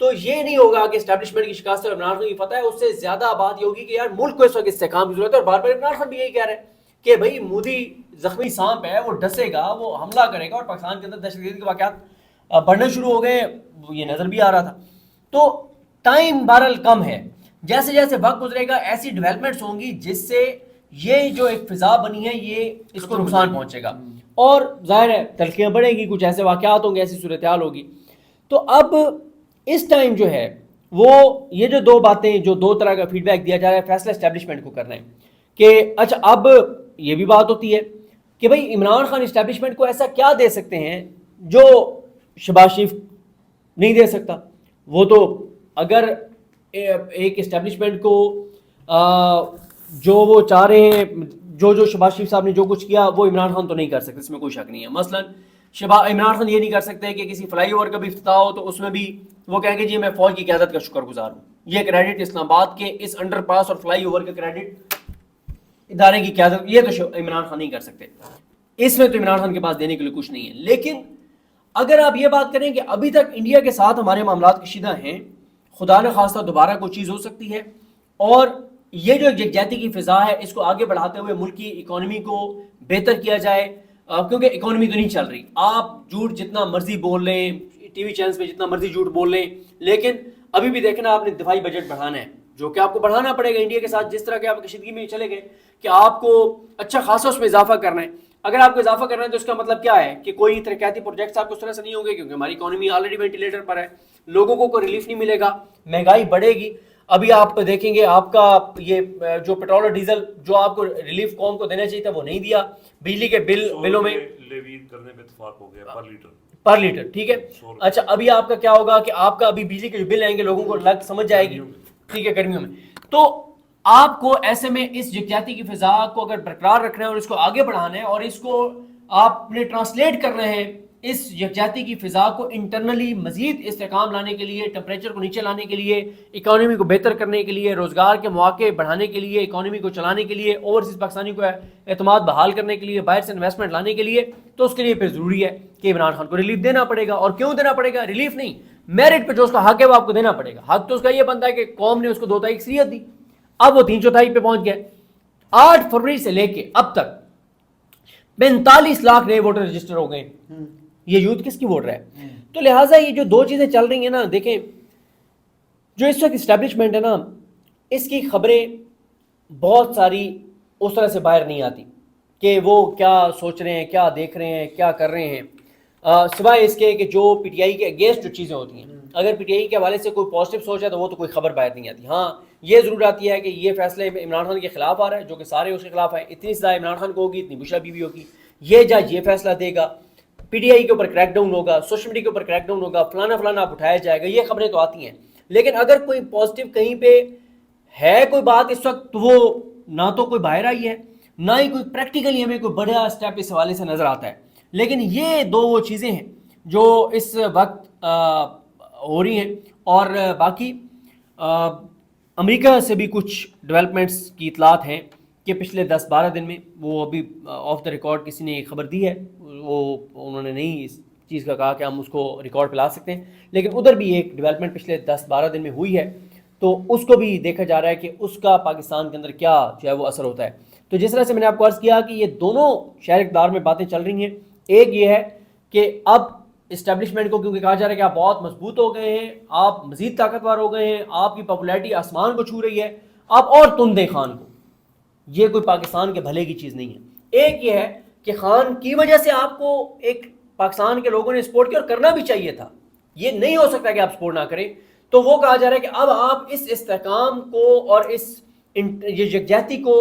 تو یہ نہیں ہوگا کہ اسٹیبلشمنٹ کی شکست اور عمران خان کی فتح ہے، اس سے زیادہ بات یہ ہوگی کہ یار ملک کو اس وقت استحکام کی ضرورت ہے. اور بار بار عمران خان بھی یہی کہہ رہے ہیں کہ بھائی مودی زخمی سانپ ہے، وہ ڈسے گا، وہ حملہ کرے گا، اور پاکستان کے اندر دہشت گردی کے واقعات بڑھنے شروع ہو گئے، یہ نظر بھی آ رہا تھا. تو ٹائم بہرحال کم ہے، جیسے جیسے وقت گزرے گا ایسی ڈیولپمنٹس ہوں گی جس سے یہ جو ایک فضا بنی ہے یہ اس کو نقصان پہنچے گا، اور ظاہر ہے تلخیاں بڑھیں گی، کچھ ایسے واقعات ہوں گے، ایسی صورتحال ہوگی. تو اب اس ٹائم جو ہے وہ یہ جو دو باتیں، جو دو طرح کا فیڈ بیک دیا جا رہا ہے فیصلہ اسٹیبلشمنٹ کو کرنا ہے کہ اچھا اب یہ بھی بات ہوتی ہے کہ بھائی عمران خان اسٹیبلشمنٹ کو ایسا کیا دے سکتے ہیں جو شہباز شریف نہیں دے سکتا. وہ تو اگر ایک اسٹیبلشمنٹ کو جو وہ چاہ رہے ہیں، جو شہباز شریف صاحب نے جو کچھ کیا وہ عمران خان تو نہیں کر سکتے، اس میں کوئی شک نہیں ہے. مثلا عمران خان یہ نہیں کر سکتے کہ کسی فلائی اوور کا بھی افتتاح ہو تو اس میں بھی وہ کہیں گے جی میں فوج کی قیادت کا شکر گزار ہوں، یہ کریڈٹ اسلام آباد کے اس انڈر پاس اور فلائی اوور کا کریڈٹ ادارے کی قیادت، یہ تو عمران خان نہیں کر سکتے. اس میں تو عمران خان کے پاس دینے کے لیے کچھ نہیں ہے. لیکن اگر آپ یہ بات کریں کہ ابھی تک انڈیا کے ساتھ ہمارے معاملات کشیدہ ہیں، خدا نہ خواستہ دوبارہ کوئی چیز ہو سکتی ہے، اور یہ جو یکجہتی کی فضا ہے اس کو آگے بڑھاتے ہوئے ملک کی اکانومی کو بہتر کیا جائے، کیونکہ اکانومی تو نہیں چل رہی. آپ جھوٹ جتنا مرضی بول لیں، ٹی وی چینلز پہ جتنا مرضی جھوٹ بول لیں، لیکن ابھی بھی دیکھنا آپ نے دفاعی بجٹ بڑھانا ہے، جو کہ آپ کو بڑھانا پڑے گا انڈیا کے ساتھ جس طرح کے آپ کشیدگی میں چلے گئے کہ آپ کو اچھا خاصا اس میں اضافہ کرنا ہے. اگر آپ کو اضافہ کرنا ہے تو اس کا مطلب کیا ہے کہ کوئی ترقیاتی پروجیکٹس آپ کو اس طرح سے نہیں ہوں گے، کیونکہ ہماری اکانومی آلریڈی وینٹیلیٹر پر ہے، لوگوں کو کوئی ریلیف نہیں ملے گا، مہنگائی بڑھے گی. ابھی آپ دیکھیں گے آپ کا یہ جو پیٹرول اور ڈیزل جو آپ کو ریلیف قوم کو دینا چاہیے تھا وہ نہیں دیا. بجلی کے بلوں میں لیوی کرنے میں اتفاق ہو گیا پر لیٹر، ٹھیک ہے. اچھا ابھی آپ کا کیا ہوگا کہ آپ کا ابھی بجلی کے جو بل آئیں گے لوگوں کو لگ سمجھ جائے گی، ٹھیک ہے، گرمیوں میں. تو آپ کو ایسے میں اس یکجہتی کی فضا کو اگر برقرار رکھنا ہے اور اس کو آگے بڑھانا ہے اور اس کو آپ نے ٹرانسلیٹ کرنا ہے، اس یکجہتی کی فضا کو انٹرنلی مزید استحکام لانے کے لیے، ٹمپریچر کو نیچے لانے کے لیے، اکانومی کو بہتر کرنے کے لیے، روزگار کے مواقع بڑھانے کے لیے، اکانومی کو چلانے کے لیے، اوورسیز پاکستانی کو اعتماد بحال کرنے کے لیے، باہر سے انویسٹمنٹ لانے کے لیے، تو اس کے لیے پھر ضروری ہے کہ عمران خان کو ریلیف دینا پڑے گا. اور کیوں دینا پڑے گا؟ ریلیف نہیں، میرٹ پہ جو اس کا حق ہے وہ آپ کو دینا پڑے گا. حق تو اس کا یہ بنتا ہے کہ قوم نے اس کو 2/3 اکثریت دی، اب وہ 3/4 پہ پہنچ گیا. 8 فروری سے لے کے اب تک 45 لاکھ نئے ووٹر رجسٹر ہو گئے. یہ یوتھ کس کی ووٹ رہا ہے؟ تو لہٰذا یہ جو دو چیزیں چل رہی ہیں نا، دیکھیں جو اس وقت اسٹیبلشمنٹ ہے نا، اس کی خبریں بہت ساری اس طرح سے باہر نہیں آتی کہ وہ کیا سوچ رہے ہیں، کیا دیکھ رہے ہیں، کیا کر رہے ہیں، سوائے اس کے کہ جو پی ٹی آئی کے اگینسٹ جو چیزیں ہوتی ہیں، اگر پی ٹی آئی کے حوالے سے کوئی پازیٹیو سوچ ہے تو وہ تو کوئی خبر باہر نہیں آتی. ہاں یہ ضرور آتی ہے کہ یہ فیصلے عمران خان کے خلاف آ رہا ہے، جو کہ سارے اس کے خلاف ہیں، اتنی سزا عمران خان کو ہوگی، اتنی بشرا بی بی ہوگی، یہ جج یہ فیصلہ دے گا، پی ٹی آئی کے اوپر کریک ڈاؤن ہوگا، سوشل میڈیا کے اوپر کریک ڈاؤن ہوگا، فلانا فلانا آپ اٹھایا جائے گا، یہ خبریں تو آتی ہیں. لیکن اگر کوئی پازیٹیو کہیں پہ ہے کوئی بات اس وقت، تو وہ نہ تو کوئی باہر آئی ہے، نہ ہی کوئی پریکٹیکلی ہمیں کوئی بڑا اسٹیپ اس حوالے سے نظر آتا ہے. لیکن یہ دو وہ چیزیں ہیں جو اس وقت ہو رہی ہیں. اور باقی امریکہ سے بھی کچھ ڈیولپمنٹس کی اطلاعات ہیں کہ پچھلے 10-12 دن میں، وہ ابھی آف دا ریکارڈ کسی نے خبر دی ہے، وہ انہوں نے نہیں اس چیز کا کہا کہ ہم اس کو ریکارڈ پہ لا سکتے ہیں، لیکن ادھر بھی ایک ڈیولپمنٹ پچھلے 10-12 دن میں ہوئی ہے، تو اس کو بھی دیکھا جا رہا ہے کہ اس کا پاکستان کے اندر کیا جو ہے وہ اثر ہوتا ہے. تو جس طرح سے میں نے آپ کو عرض کیا کہ یہ دونوں شہر اقتدار میں باتیں چل رہی ہیں. ایک یہ ہے کہ اب اسٹیبلشمنٹ کو کیونکہ کہا جا رہا ہے کہ آپ بہت مضبوط ہو گئے ہیں، آپ مزید طاقتور ہو گئے ہیں، آپ کی پاپولیرٹی آسمان کو چھو رہی ہے، آپ اور تن دیں خان کو، یہ کوئی پاکستان کے بھلے کی چیز نہیں ہے. ایک یہ ہے کہ خان کی وجہ سے آپ کو ایک پاکستان کے لوگوں نے سپورٹ کیا، اور کرنا بھی چاہیے تھا، یہ نہیں ہو سکتا کہ آپ سپورٹ نہ کریں. تو وہ کہا جا رہا ہے کہ اب آپ اس استحکام کو اور اس یکجہتی کو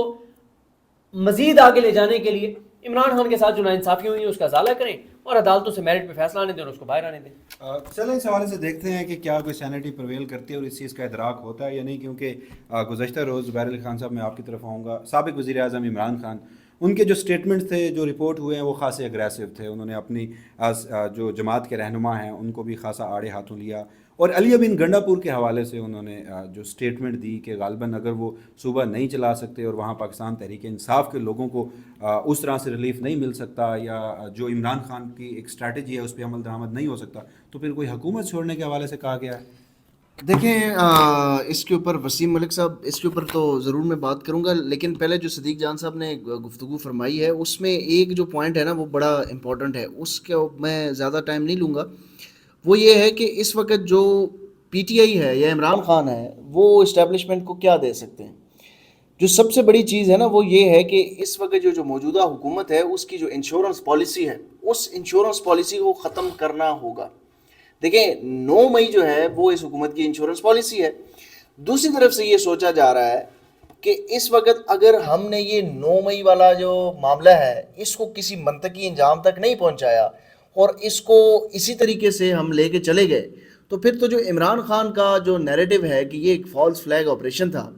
مزید آگے لے جانے کے لیے عمران خان کے ساتھ جو ناانصافی ہوئی ہے اس کا ازالہ کریں اور عدالتوں سے میرٹ پہ فیصلہ آنے دیں اور اس کو باہر آنے دیں. چلیں اس حوالے سے دیکھتے ہیں کہ کیا کوئی سینٹی پرویل کرتی ہے اور اس چیز کا ادراک ہوتا ہے یا نہیں، کیونکہ گزشتہ روز زبیر علی خان صاحب میں آپ کی طرف آؤں گا، سابق وزیر اعظم عمران خان، ان کے جو سٹیٹمنٹس تھے جو رپورٹ ہوئے ہیں وہ خاصے اگریسو تھے. انہوں نے اپنی جو جماعت کے رہنما ہیں ان کو بھی خاصا آڑے ہاتھوں لیا، اور علی بن گنڈا پور کے حوالے سے انہوں نے جو سٹیٹمنٹ دی کہ غالباً اگر وہ صوبہ نہیں چلا سکتے اور وہاں پاکستان تحریک انصاف کے لوگوں کو اس طرح سے ریلیف نہیں مل سکتا، یا جو عمران خان کی ایک اسٹریٹجی ہے اس پہ عمل درآمد نہیں ہو سکتا، تو پھر کوئی حکومت چھوڑنے کے حوالے سے کہا گیا ہے. دیکھیں اس کے اوپر وسیم ملک صاحب اس کے اوپر تو ضرور میں بات کروں گا، لیکن پہلے جو صدیق جان صاحب نے گفتگو فرمائی ہے اس میں ایک جو پوائنٹ ہے نا وہ بڑا امپورٹنٹ ہے، اس کا میں زیادہ ٹائم نہیں لوں گا. وہ یہ ہے کہ اس وقت جو پی ٹی آئی ہے یا عمران خان ہے وہ اسٹیبلشمنٹ کو کیا دے سکتے ہیں. جو سب سے بڑی چیز ہے نا وہ یہ ہے کہ اس وقت جو موجودہ حکومت ہے اس کی جو انشورنس پالیسی ہے اس انشورنس پالیسی کو ختم کرنا ہوگا. دیکھیں 9 مئی جو ہے وہ اس حکومت کی انشورنس پالیسی ہے. دوسری طرف سے یہ سوچا جا رہا ہے کہ اس وقت اگر ہم نے یہ 9 مئی والا جو معاملہ ہے اس کو کسی منطقی انجام تک نہیں پہنچایا اور اس کو اسی طریقے سے ہم لے کے چلے گئے تو پھر تو جو عمران خان کا جو نیریٹو ہے کہ یہ ایک فالس فلیگ آپریشن تھا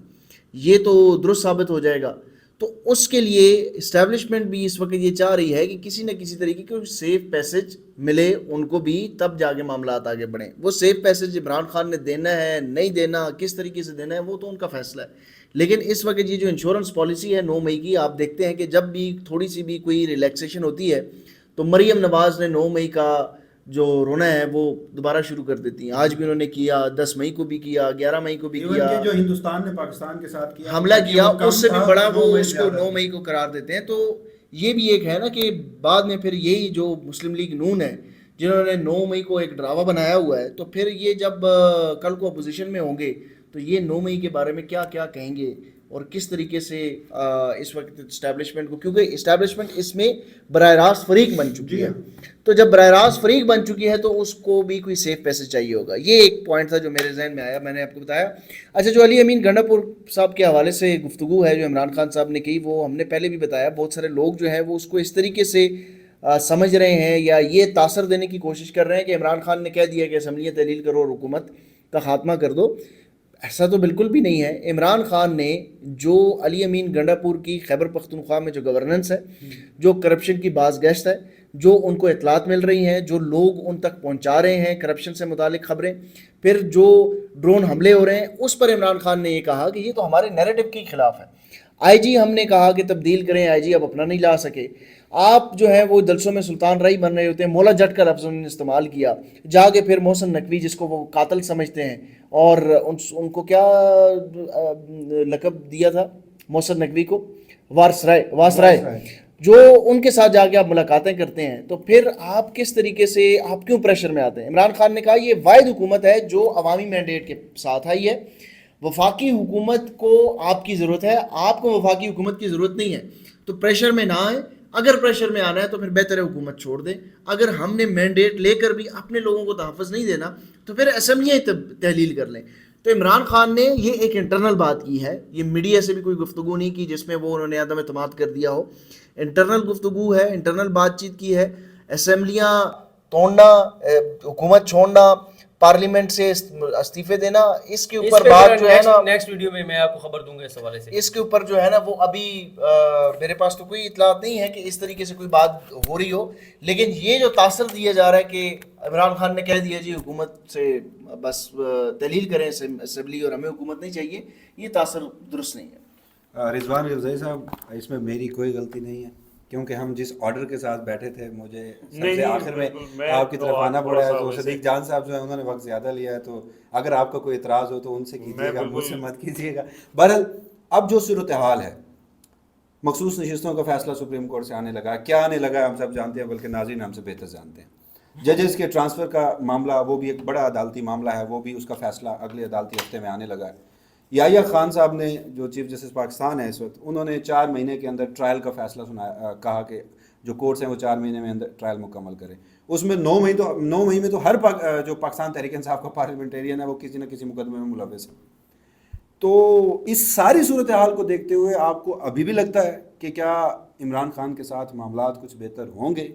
یہ تو درست ثابت ہو جائے گا. تو اس کے لیے اسٹیبلشمنٹ بھی اس وقت یہ چاہ رہی ہے کہ کسی نہ کسی طریقے کے سیف پیسج ملے ان کو بھی، تب جا کے معاملات آگے بڑھیں. وہ سیف پیسج عمران خان نے دینا ہے نہیں دینا، کس طریقے سے دینا ہے وہ تو ان کا فیصلہ ہے. لیکن اس وقت یہ جو انشورنس پالیسی ہے 9 مئی کی، آپ دیکھتے ہیں کہ جب بھی تھوڑی سی بھی کوئی ریلیکسیشن ہوتی ہے تو مریم نواز نے 9 مئی کا جو رونا ہے وہ دوبارہ شروع کر دیتی ہیں. آج بھی انہوں نے کیا، 10 مئی کو بھی کیا، 11 مئی کو بھی کیا. جو ہندوستان نے پاکستان کے ساتھ کیا حملہ کیا اس سے بھی بڑا وہ اس کو 9 مئی کو قرار دیتے ہیں. تو یہ بھی ایک ہے نا کہ بعد میں پھر یہی جو مسلم لیگ نون ہے جنہوں نے 9 مئی کو ایک ڈراوا بنایا ہوا ہے، تو پھر یہ جب کل کو اپوزیشن میں ہوں گے تو یہ 9 مئی کے بارے میں کیا کیا کہیں گے اور کس طریقے سے اس وقت اسٹیبلشمنٹ کو، کیونکہ اسٹیبلشمنٹ اس میں براہ راست فریق بن چکی ہے. تو جب براہ راست فریق بن چکی ہے تو اس کو بھی کوئی سیف پیسج چاہیے ہوگا. یہ ایک پوائنٹ تھا جو میرے ذہن میں آیا، میں نے آپ کو بتایا. اچھا، جو علی امین گنڈا پور صاحب کے حوالے سے گفتگو ہے جو عمران خان صاحب نے کی، وہ ہم نے پہلے بھی بتایا. بہت سارے لوگ جو ہیں وہ اس کو اس طریقے سے سمجھ رہے ہیں یا یہ تاثر دینے کی کوشش کر رہے ہیں کہ عمران خان نے کہہ دیا کہ اسمبلیاں تحلیل کرو اور حکومت کا خاتمہ کر دو. ایسا تو بالکل بھی نہیں ہے. عمران خان نے جو علی امین گنڈا پور کی خیبر پختونخوا میں جو گورننس ہے، جو کرپشن کی باز گشت ہے، جو ان کو اطلاعات مل رہی ہیں، جو لوگ ان تک پہنچا رہے ہیں کرپشن سے متعلق خبریں، پھر جو ڈرون حملے ہو رہے ہیں، اس پر عمران خان نے یہ کہا کہ یہ تو ہمارے نیریٹو کے خلاف ہے. آئی جی ہم نے کہا کہ تبدیل کریں، آئی جی اب اپنا نہیں لا سکے. آپ جو ہیں وہ جلسوں میں سلطان رائی بن رہے ہوتے ہیں، مولا جٹ کا لفظ انہوں نے استعمال کیا. جا کے پھر محسن نقوی جس کو وہ قاتل سمجھتے ہیں اور ان کو کیا لقب دیا تھا محسن نقوی کو، واسرائے، جو ان کے ساتھ جا کے آپ ملاقاتیں کرتے ہیں تو پھر آپ کس طریقے سے آپ کیوں پریشر میں آتے ہیں. عمران خان نے کہا یہ واحد حکومت ہے جو عوامی مینڈیٹ کے ساتھ آئی ہے. وفاقی حکومت کو آپ کی ضرورت ہے، آپ کو وفاقی حکومت کی ضرورت نہیں ہے. تو پریشر میں نہ آئیں. اگر پریشر میں آنا ہے تو پھر بہتر ہے حکومت چھوڑ دیں. اگر ہم نے مینڈیٹ لے کر بھی اپنے لوگوں کو تحفظ نہیں دینا تو پھر اسمبلیاں تحلیل کر لیں. تو عمران خان نے یہ ایک انٹرنل بات کی ہے، یہ میڈیا سے بھی کوئی گفتگو نہیں کی جس میں وہ انہوں نے عدم اعتماد کر دیا ہو. انٹرنل گفتگو ہے، انٹرنل بات چیت کی ہے. اسمبلیاں توڑنا، حکومت چھوڑنا، پارلیمنٹ سے استعفے دینا، اس کے اوپر بات جو ہے نا نیکسٹ ویڈیو میں میں آپ کو خبر دوں گا اس حوالے سے. اس کے اوپر جو ہے نا وہ ابھی میرے پاس تو کوئی اطلاعات نہیں ہے کہ اس طریقے سے کوئی بات ہو رہی ہو. لیکن یہ جو تاثر دیا جا رہا ہے کہ عمران خان نے کہہ دیا جی حکومت سے بس تحلیل کریں اسمبلی اور ہمیں حکومت نہیں چاہیے، یہ تاثر درست نہیں ہے. رضوان غذائی صاحب، اس میں میری کوئی غلطی نہیں ہے کیونکہ ہم جس آرڈر کے ساتھ بیٹھے تھے مجھے سب سے آخر میں آپ کی طرف آنا پڑا ہے. تو صدیق جان صاحب جو ہیں انہوں نے وقت زیادہ لیا ہے، تو اگر آپ کا کوئی اعتراض ہو تو ان سے کیجیے گا، مجھ سے مت کیجیے گا. بہرحال اب جو صورتحال ہے، مخصوص نشستوں کا فیصلہ سپریم کورٹ سے آنے لگا. کیا آنے لگا ہم سب جانتے ہیں، بلکہ ناظرین ہم سے بہتر جانتے ہیں. ججز کے ٹرانسفر کا معاملہ وہ بھی ایک بڑا عدالتی معاملہ ہے، وہ بھی اس کا فیصلہ اگلے عدالتی ہفتے میں آنے لگا ہے. یحییٰ خان صاحب نے جو چیف جسٹس پاکستان ہے اس وقت، انہوں نے 4 مہینے کے اندر ٹرائل کا فیصلہ سنایا، کہا کہ جو کورٹس ہیں وہ 4 مہینے میں اندر ٹرائل مکمل کریں. اس میں 9 مئی میں تو ہر جو پاکستان تحریک انصاف کا پارلیمنٹیرین ہے وہ کسی نہ کسی مقدمے میں ملوث ہے. تو اس ساری صورتحال کو دیکھتے ہوئے آپ کو ابھی بھی لگتا ہے کہ کیا عمران خان کے ساتھ معاملات کچھ بہتر ہوں گے،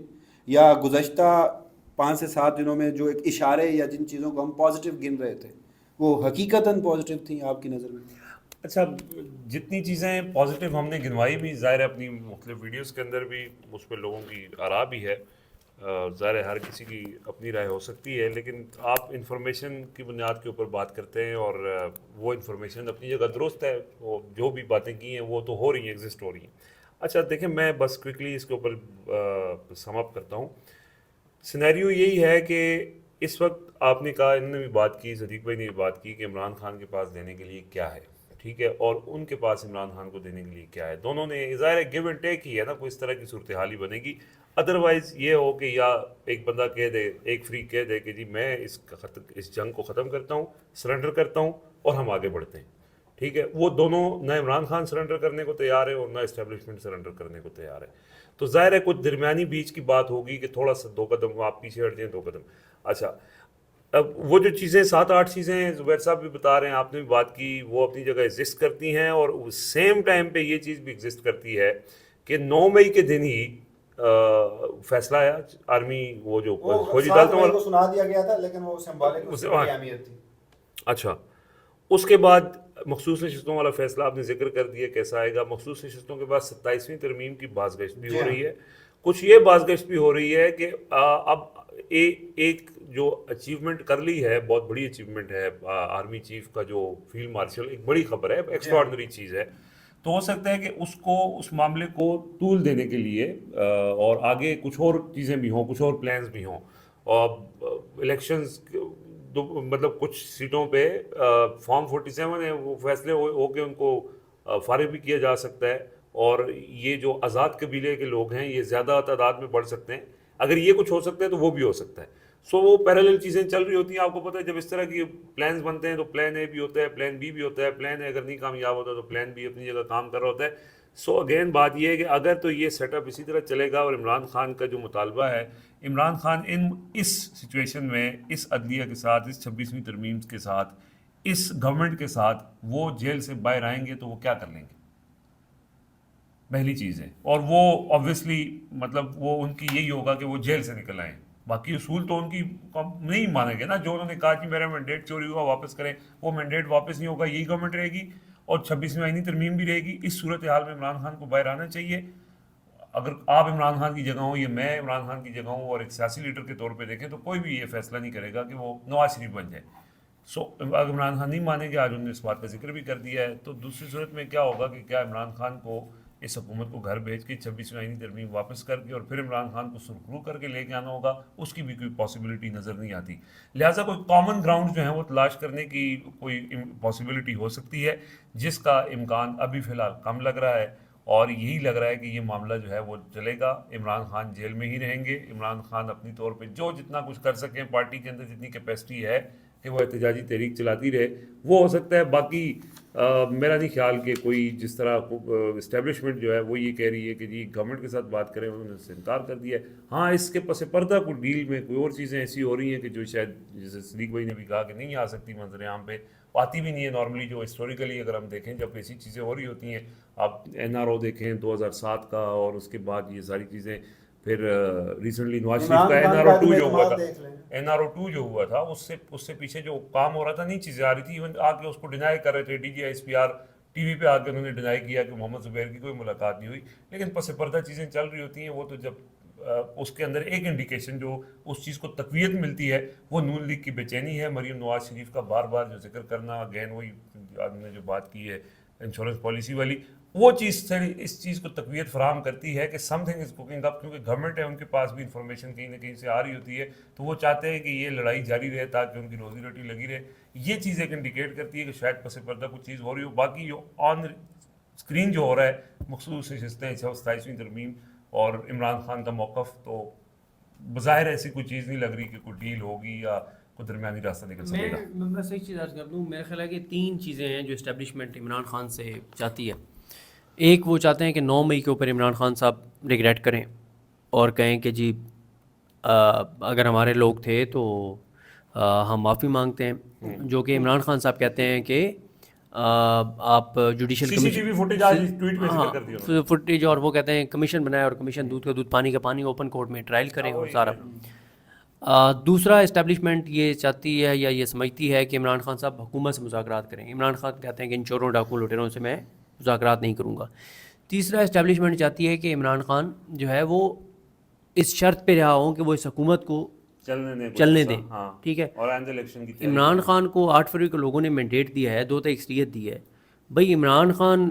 یا گزشتہ 5 سے 7 دنوں میں جو ایک اشارے یا جن چیزوں کو ہم پازیٹیو گن رہے تھے وہ حقیقتاً پازیٹیو تھیں آپ کی نظر میں؟ اچھا، جتنی چیزیں پازیٹیو ہم نے گنوائی بھی، ظاہر ہے اپنی مختلف ویڈیوز کے اندر بھی اس پہ لوگوں کی آراء بھی ہے، ظاہر ہے ہر کسی کی اپنی رائے ہو سکتی ہے، لیکن آپ انفارمیشن کی بنیاد کے اوپر بات کرتے ہیں اور وہ انفارمیشن اپنی جگہ درست ہے، وہ جو بھی باتیں کی ہیں وہ تو ہو رہی ہیں، ایگزسٹ ہو رہی ہیں. اچھا دیکھیں، میں بس کوئکلی اس کے اوپر سم اپ کرتا ہوں. سینیریو یہی ہے کہ اس وقت آپ نے کہا، انہوں نے بھی بات کی، صدیق بھائی نے بھی بات کی کہ عمران خان کے پاس دینے کے لیے کیا ہے، ٹھیک ہے، اور ان کے پاس عمران خان کو دینے کے لیے کیا ہے. دونوں نے ظاہر ہے گیو اینڈ ٹیک ہی ہے نا، کوئی اس طرح کی صورتحال ہی بنے گی. ادروائز یہ ہو کہ یا ایک بندہ کہہ دے، ایک فریق کہہ دے کہ جی میں اس جنگ کو ختم کرتا ہوں، سرنڈر کرتا ہوں اور ہم آگے بڑھتے ہیں، ٹھیک ہے. وہ دونوں، نہ عمران خان سرنڈر کرنے کو تیار ہے اور نہ اسٹیبلشمنٹ سرنڈر کرنے کو تیار ہے. تو ظاہر ہے کچھ درمیانی بیچ کی بات ہوگی کہ تھوڑا سا 2 قدم آپ پیچھے ہٹ جائیں، 2 قدم. اچھا، اب وہ جو چیزیں 7-8 چیزیں زبیر صاحب بھی بتا رہے ہیں، آپ نے بھی بات کی، وہ اپنی جگہ ایگزسٹ کرتی ہیں، اور سیم ٹائم پہ یہ چیز بھی ایگزسٹ کرتی ہے کہ 9 مئی کے دن ہی فیصلہ آیا آرمی، وہ جو فوجی عدالتوں والا سنا دیا گیا تھا، لیکن وہ سمبولک اس کی اہمیت تھی. اچھا، اس کے بعد مخصوص نشستوں والا فیصلہ آپ نے ذکر کر دیا کیسا آئے گا. مخصوص نشستوں کے بعد 27ویں ترمیم کی بازگشت بھی ہو رہی ہے. کچھ یہ بازگشت بھی ہو رہی ہے کہ اب ایک جو اچیومنٹ کر لی ہے، بہت بڑی اچیومنٹ ہے آرمی چیف کا جو فیلڈ مارشل، ایک بڑی خبر ہے، ایکسٹراڈنری چیز ہے. تو ہو سکتا ہے کہ اس معاملے کو طول دینے کے لیے اور آگے کچھ اور چیزیں بھی ہوں، کچھ اور پلانز بھی ہوں. اور الیکشنز مطلب کچھ سیٹوں پہ فارم 47 ہے، وہ فیصلے ہو کے ان کو فارغ بھی کیا جا سکتا ہے، اور یہ جو آزاد قبیلے کے لوگ ہیں یہ زیادہ تعداد میں بڑھ سکتے ہیں. اگر یہ کچھ ہو سکتا ہے تو وہ بھی ہو سکتا ہے. وہ پیرالل چیزیں چل رہی ہوتی ہیں. آپ کو پتہ ہے جب اس طرح کی پلانز بنتے ہیں تو پلان اے بھی ہوتا ہے، پلان بی بھی ہوتا ہے، پلان اے اگر نہیں کامیاب ہوتا تو پلان بی اپنی جگہ کام کر رہا ہوتا ہے. اگین بات یہ ہے کہ اگر تو یہ سیٹ اپ اسی طرح چلے گا، اور عمران خان کا جو مطالبہ ہے، عمران خان اس سچویشن میں، اس عدلیہ کے ساتھ، اس 26ویں ترمیم کے ساتھ، اس گورنمنٹ کے ساتھ، وہ جیل سے باہر آئیں گے تو وہ کیا کر لیں گے، پہلی چیز ہے. اور وہ آبویسلی مطلب وہ ان کی یہی ہوگا کہ وہ جیل سے نکل آئیں. باقی اصول تو ان کی نہیں مانیں گے نا. جو انہوں نے کہا کہ میرا مینڈیٹ چوری ہوا واپس کریں، وہ مینڈیٹ واپس نہیں ہوگا. یہی گورنمنٹ رہے گی اور 26ویں آئینی ترمیم بھی رہے گی. اس صورتحال میں عمران خان کو باہر آنا چاہیے. اگر آپ عمران خان کی جگہ ہوں یا میں عمران خان کی جگہ ہوں اور ایک سیاسی لیڈر کے طور پہ دیکھیں تو کوئی بھی یہ فیصلہ نہیں کرے گا کہ وہ نواز شریف بن جائے. اگر عمران خان نہیں مانیں گے، آج انہوں نے اس بات کا ذکر بھی کر دیا ہے، تو دوسری صورت میں کیا ہوگا کہ کیا عمران خان کو اس حکومت کو گھر بھیج کے 26ویں آئینی ترمیم واپس کر کے اور پھر عمران خان کو سرخرو کر کے لے کے آنا ہوگا، اس کی بھی کوئی پاسبلٹی نظر نہیں آتی. لہٰذا کوئی کامن گراؤنڈ جو ہیں وہ تلاش کرنے کی کوئی پاسبلٹی ہو سکتی ہے، جس کا امکان ابھی فی الحال کم لگ رہا ہے. اور یہی لگ رہا ہے کہ یہ معاملہ جو ہے وہ چلے گا. عمران خان جیل میں ہی رہیں گے. عمران خان اپنی طور پہ جتنا کچھ کر سکیں، پارٹی کے اندر جتنی کیپیسٹی ہے کہ وہ احتجاجی تحریک چلاتی رہے، وہ ہو سکتا ہے. باقی میرا نہیں خیال کہ کوئی جس طرح اسٹیبلشمنٹ جو ہے وہ یہ کہہ رہی ہے کہ جی گورنمنٹ کے ساتھ بات کریں، انہوں نے اس سے انکار کر دیا ہے. ہاں، اس کے پس پردہ کوئی ڈیل میں کوئی اور چیزیں ایسی ہو رہی ہیں کہ جو شاید جیسے صدیق بھائی نے بھی کہا کہ نہیں آ سکتی منظر عام پہ، آتی بھی نہیں ہے نارملی. جو ہسٹوریکلی اگر ہم دیکھیں جب ایسی چیزیں ہو رہی ہوتی ہیں، آپ NRO دیکھیں 2007 کا، اور اس کے بعد یہ ساری چیزیں. پھر ریسنٹلی نواز شریف کا NRO 2 جو ہوا تھا، NRO 2 جو ہوا تھا، اس سے پیچھے جو کام ہو رہا تھا، نہیں چیزیں آ رہی تھی. ایون آ کے اس کو ڈینائی کر رہے تھے DGISPR ٹی وی پہ آ کے انہوں نے ڈینائی کیا کہ محمد زبیر کی کوئی ملاقات نہیں ہوئی. لیکن پس پردہ چیزیں چل رہی ہوتی ہیں. وہ تو جب اس کے اندر ایک انڈیکیشن جو اس چیز کو تقویت ملتی ہے وہ نون لیگ کی بے چینی ہے. مریم نواز شریف کا بار بار جو ذکر کرنا، اگین وہی آدمی نے جو بات کی ہے انشورنس پالیسی والی، وہ چیز اس چیز کو تقویت فراہم کرتی ہے کہ سم تھنگ از کوکنگ اپ. کیونکہ گورنمنٹ ہے، ان کے پاس بھی انفارمیشن کہیں نہ کہیں سے آ رہی ہوتی ہے، تو وہ چاہتے ہیں کہ یہ لڑائی جاری رہے تاکہ ان کی روزی روٹی لگی رہے. یہ چیز ایک انڈیکیٹ کرتی ہے کہ شاید پس پردہ کچھ چیز ہو رہی ہو. باقی جو آن اسکرین جو ہو رہا ہے، مخصوص نشستیں 27ویں ترمیم اور عمران خان کا موقف، تو بظاہر ایسی کوئی چیز نہیں لگ رہی کہ کوئی ڈیل ہوگی یا کوئی درمیانی راستہ نکل سکے گا. میں بس ایک چیز عرض کر دوں، میرا خیال ہے کہ 3 چیزیں ہیں جو اسٹیبلشمنٹ عمران خان سے چاہتی ہے. ایک، وہ چاہتے ہیں کہ 9 مئی کے اوپر عمران خان صاحب ریگریٹ کریں اور کہیں کہ جی اگر ہمارے لوگ تھے تو ہم معافی مانگتے ہیں. جو کہ عمران خان صاحب کہتے ہیں کہ آپ جوڈیشل فوٹیج، اور وہ کہتے ہیں کمیشن بنائے اور کمیشن دودھ کا دودھ پانی کا پانی اوپن کورٹ میں ٹرائل کریں اور سارا. دوسرا، اسٹیبلشمنٹ یہ چاہتی ہے یا یہ سمجھتی ہے کہ عمران خان صاحب حکومت سے مذاکرات کریں. عمران خان کہتے ہیں کہ ان چوروں ڈاکو لٹیروں سے میں مذاکرات نہیں کروں گا. تیسرا، اسٹیبلشمنٹ چاہتی ہے کہ عمران خان جو ہے وہ اس شرط پہ رہا ہوں کہ وہ اس حکومت کو چلنے دیں. ٹھیک ہے. عمران خان کو 8 فروری کو لوگوں نے مینڈیٹ دیا ہے، 2 تک اکثریت دی ہے. بھائی عمران خان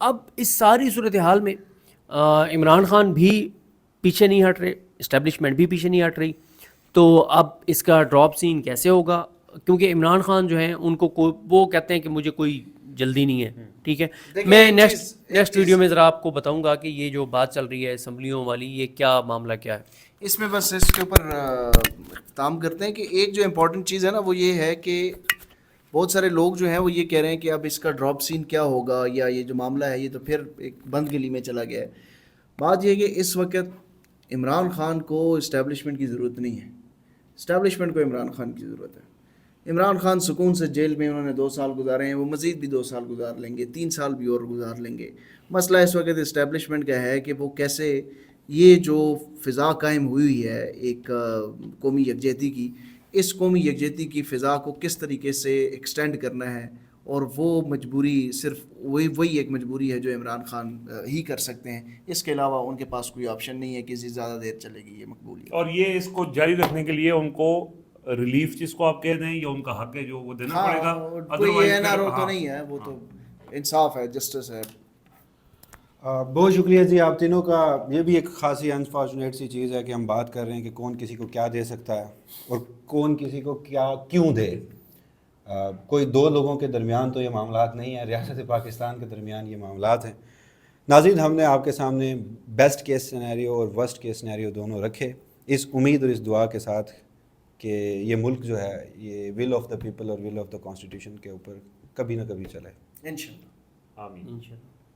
اب اس ساری صورتحال میں عمران خان بھی پیچھے نہیں ہٹ رہے، اسٹیبلشمنٹ بھی پیچھے نہیں ہٹ رہی، تو اب اس کا ڈراپ سین کیسے ہوگا؟ کیونکہ عمران خان جو ہیں ان کو وہ کہتے ہیں کہ مجھے کوئی جلدی نہیں ہے، ٹھیک ہے، میں نیکسٹ ویڈیو میں ذرا آپ کو بتاؤں گا کہ یہ جو بات چل رہی ہے اسمبلیوں والی، یہ کیا معاملہ کیا ہے۔ اس میں بس اس کے اوپر اختتام کرتے ہیں کہ ایک جو امپورٹنٹ چیز ہے نا وہ یہ ہے کہ بہت سارے لوگ جو ہیں وہ یہ کہہ رہے ہیں کہ اب اس کا ڈراپ سین کیا ہوگا، یا یہ جو معاملہ ہے یہ تو پھر ایک بند گلی میں چلا گیا ہے۔ بات یہ ہے کہ اس وقت عمران خان کو اسٹیبلشمنٹ کی ضرورت نہیں ہے، اسٹیبلشمنٹ کو عمران خان کی ضرورت ہے۔ عمران خان سکون سے جیل میں انہوں نے 2 سال گزارے ہیں، وہ مزید بھی 2 سال گزار لیں گے، 3 سال بھی اور گزار لیں گے۔ مسئلہ اس وقت اسٹیبلشمنٹ کا ہے کہ وہ کیسے یہ جو فضا قائم ہوئی ہے ایک قومی یکجہتی کی، اس قومی یکجہتی کی فضا کو کس طریقے سے ایکسٹینڈ کرنا ہے، اور وہ مجبوری صرف وہی ایک مجبوری ہے جو عمران خان ہی کر سکتے ہیں، اس کے علاوہ ان کے پاس کوئی آپشن نہیں ہے کہ زیادہ دیر چلے گی یہ مقبولیت۔ اور یہ اس کو جاری رکھنے کے لیے ان کو ریلیف جس کو آپ کہہ دیں یا ان کا حق ہے جو وہ دینا پڑے گا، کوئی یہ NRO تو نہیں ہے، وہ تو انصاف ہے، جسٹس ہے۔ بہت شکریہ جی آپ تینوں کا۔ یہ بھی ایک خاصی انفارچونیٹ سی چیز ہے کہ ہم بات کر رہے ہیں کہ کون کسی کو کیا دے سکتا ہے اور کون کسی کو کیا کیوں دے۔ کوئی 2 لوگوں کے درمیان تو یہ معاملات نہیں ہیں، ریاست پاکستان کے درمیان یہ معاملات ہیں۔ ناظرین، ہم نے آپ کے سامنے بیسٹ کیس سینیریو اور ورسٹ کیس سینیریو دونوں رکھے، اس امید اور اس دعا کے ساتھ کہ یہ ملک جو ہے یہ ول آف دا پیپل اور ول آف دا کانسٹیٹیوشن کے اوپر کبھی نہ کبھی چلے۔ انشاءاللہ آمین۔ انشاءاللہ۔